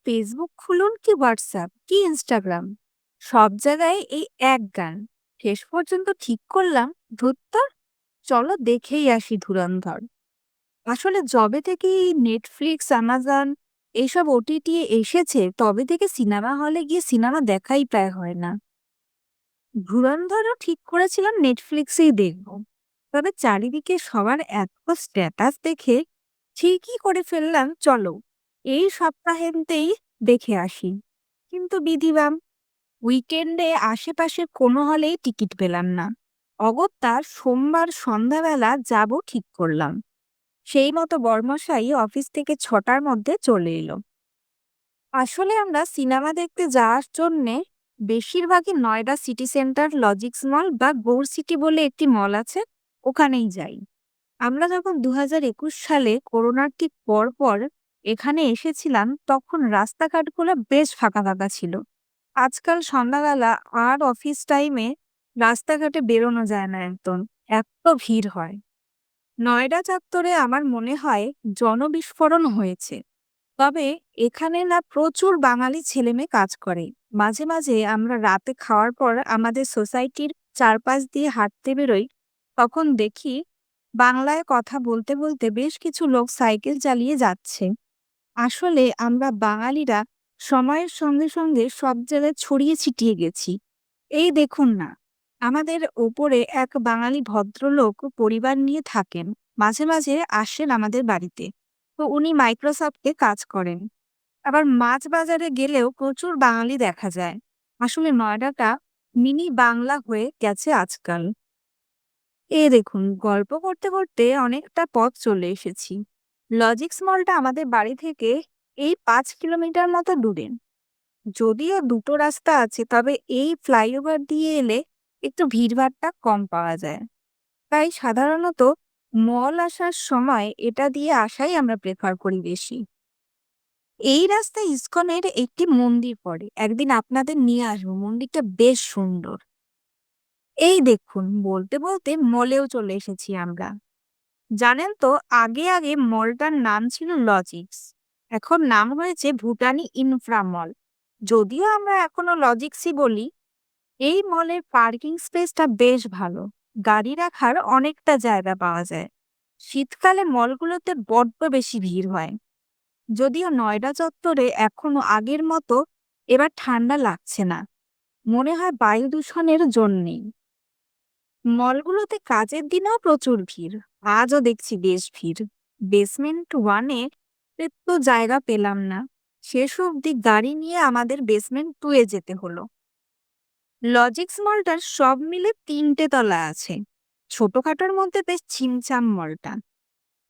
Facebook খুলুন কি WhatsApp কি ইনস্টাগ্রাম, সব জায়গায় এই এক গান। শেষ পর্যন্ত ঠিক করলাম ধুত্তর, চলো দেখেই আসি ধুরন্ধর। আসলে যবে থেকে এই নেটফ্লিক্স, অ্যামাজন এইসব ওটিটি এসেছে তবে থেকে সিনেমা হলে গিয়ে সিনেমা দেখাই প্রায় হয় না। ধুরন্ধরও ঠিক করেছিলাম নেটফ্লিক্সেই দেখব, তবে চারিদিকে সবার এত স্ট্যাটাস দেখে ঠিকই করে ফেললাম চলো এই সপ্তাহেতেই দেখে আসি। কিন্তু বিধিবাম, উইকেন্ডে আশেপাশের কোনো হলেই টিকিট পেলাম না। অগত্যা সোমবার সন্ধ্যাবেলা যাব ঠিক করলাম। সেই মতো বর্মশাই অফিস থেকে ৬টার মধ্যে চলে এলো। আসলে আমরা সিনেমা দেখতে যাওয়ার জন্যে বেশিরভাগই নয়ডা সিটি সেন্টার লজিক্স মল বা গৌর সিটি বলে একটি মল আছে, ওখানেই যাই। আমরা যখন ২০২১ সালে করোনার ঠিক পর এখানে এসেছিলাম তখন রাস্তাঘাটগুলো বেশ ফাঁকা ফাঁকা ছিল। আজকাল সন্ধ্যাবেলা আর অফিস টাইমে রাস্তাঘাটে বেরোনো যায় না একদম, এত ভিড় হয়। নয়ডা চত্বরে আমার মনে হয় জনবিস্ফোরণ হয়েছে। তবে এখানে না প্রচুর বাঙালি ছেলেমেয়ে কাজ করে। মাঝে মাঝে আমরা রাতে খাওয়ার পর আমাদের সোসাইটির চারপাশ দিয়ে হাঁটতে বেরোই, তখন দেখি বাংলায় কথা বলতে বলতে বেশ কিছু লোক সাইকেল চালিয়ে যাচ্ছে। আসলে আমরা বাঙালিরা সময়ের সঙ্গে সঙ্গে সব জায়গায় ছড়িয়ে ছিটিয়ে গেছি। এই দেখুন না, আমাদের ওপরে এক বাঙালি ভদ্রলোক পরিবার নিয়ে থাকেন, মাঝে মাঝে আসেন আমাদের বাড়িতে। তো উনি মাইক্রোসফটে কাজ করেন। আবার মাছ বাজারে গেলেও প্রচুর বাঙালি দেখা যায়। আসলে নয়ডাটা মিনি বাংলা হয়ে গেছে আজকাল। দেখুন, গল্প করতে করতে অনেকটা পথ চলে এসেছি। লজিক্স মলটা আমাদের বাড়ি থেকে এই ৫ কিলোমিটার মতো দূরে। যদিও দুটো রাস্তা আছে, তবে এই ফ্লাইওভার দিয়ে এলে একটু ভিড়ভাড়টা কম পাওয়া যায়। তাই সাধারণত মল আসার সময় এটা দিয়ে আসাই আমরা প্রেফার করি বেশি। এই রাস্তায় ইসকনের একটি মন্দির পড়ে, একদিন আপনাদের নিয়ে আসবো, মন্দিরটা বেশ সুন্দর। এই দেখুন, বলতে বলতে মলেও চলে এসেছি আমরা। জানেন তো, আগে আগে মলটার নাম ছিল লজিক্স, এখন নাম হয়েছে ভুটানি ইনফ্রা মল। যদিও আমরা এখনো লজিক্সই বলি। এই মলের পার্কিং স্পেসটা বেশ ভালো, গাড়ি রাখার অনেকটা জায়গা পাওয়া যায়। শীতকালে মলগুলোতে বড্ড বেশি ভিড় হয়। যদিও নয়ডা চত্বরে এখনো আগের মতো এবার ঠান্ডা লাগছে না, মনে হয় বায়ু দূষণের জন্যেই। মলগুলোতে কাজের দিনেও প্রচুর ভিড়, আজও দেখছি বেশ ভিড়। বেসমেন্ট ওয়ানে তো জায়গা পেলাম না, শেষ অবধি গাড়ি নিয়ে আমাদের বেসমেন্ট 2-এ যেতে হলো। লজিক্স মলটার সব মিলে ৩টে তলা আছে, ছোটখাটোর মধ্যে বেশ ছিমছাম মলটা।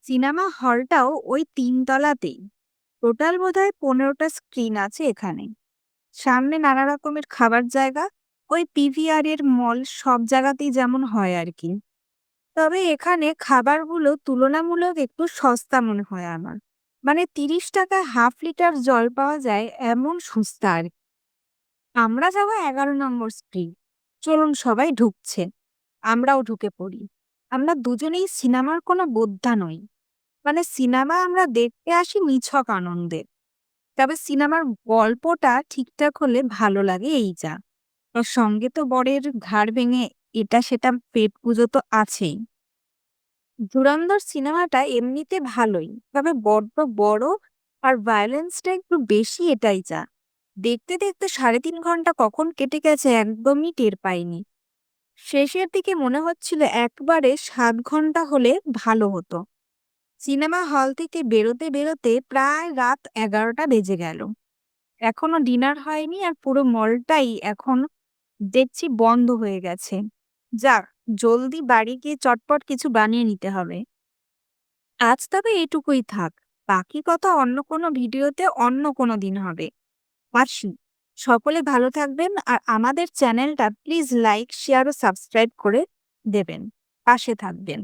সিনেমা হলটাও ওই ৩ তলাতেই। টোটাল বোধহয় ১৫টা স্ক্রিন আছে এখানে। সামনে নানা রকমের খাবার জায়গা, ওই পিভিআর এর মল সব জায়গাতেই যেমন হয় আর কি। তবে এখানে খাবারগুলো তুলনামূলক একটু সস্তা মনে হয় আমার। মানে ৩০ টাকায় হাফ লিটার জল পাওয়া যায়, এমন সস্তা আর কি। আমরা যাবো ১১ নম্বর স্ক্রিন। চলুন, সবাই ঢুকছে, আমরাও ঢুকে পড়ি। আমরা দুজনেই সিনেমার কোনো বোদ্ধা নই। মানে সিনেমা আমরা দেখতে আসি নিছক আনন্দে। তবে সিনেমার গল্পটা ঠিকঠাক হলে ভালো লাগে, এই যা। আর সঙ্গে তো বরের ঘাড় ভেঙে এটা সেটা পেট পুজো তো আছেই। ধুরন্ধর সিনেমাটা এমনিতে ভালোই, তবে বড্ড বড় আর ভায়োলেন্সটা একটু বেশি, এটাই যা। দেখতে দেখতে ৩.৫ ঘন্টা কখন কেটে গেছে একদমই টের পাইনি। শেষের দিকে মনে হচ্ছিল একবারে ৭ ঘন্টা হলে ভালো হতো। সিনেমা হল থেকে বেরোতে বেরোতে প্রায় রাত ১১টা বেজে গেল। এখনো ডিনার হয়নি আর পুরো মলটাই এখন দেখছি বন্ধ হয়ে গেছে। যাক, জলদি বাড়ি গিয়ে চটপট কিছু বানিয়ে নিতে হবে। আজ তবে এটুকুই থাক, বাকি কথা অন্য কোনো ভিডিওতে অন্য কোনো দিন হবে। আসি, সকলে ভালো থাকবেন আর আমাদের চ্যানেলটা প্লিজ লাইক, শেয়ার ও সাবস্ক্রাইব করে দেবেন, পাশে থাকবেন।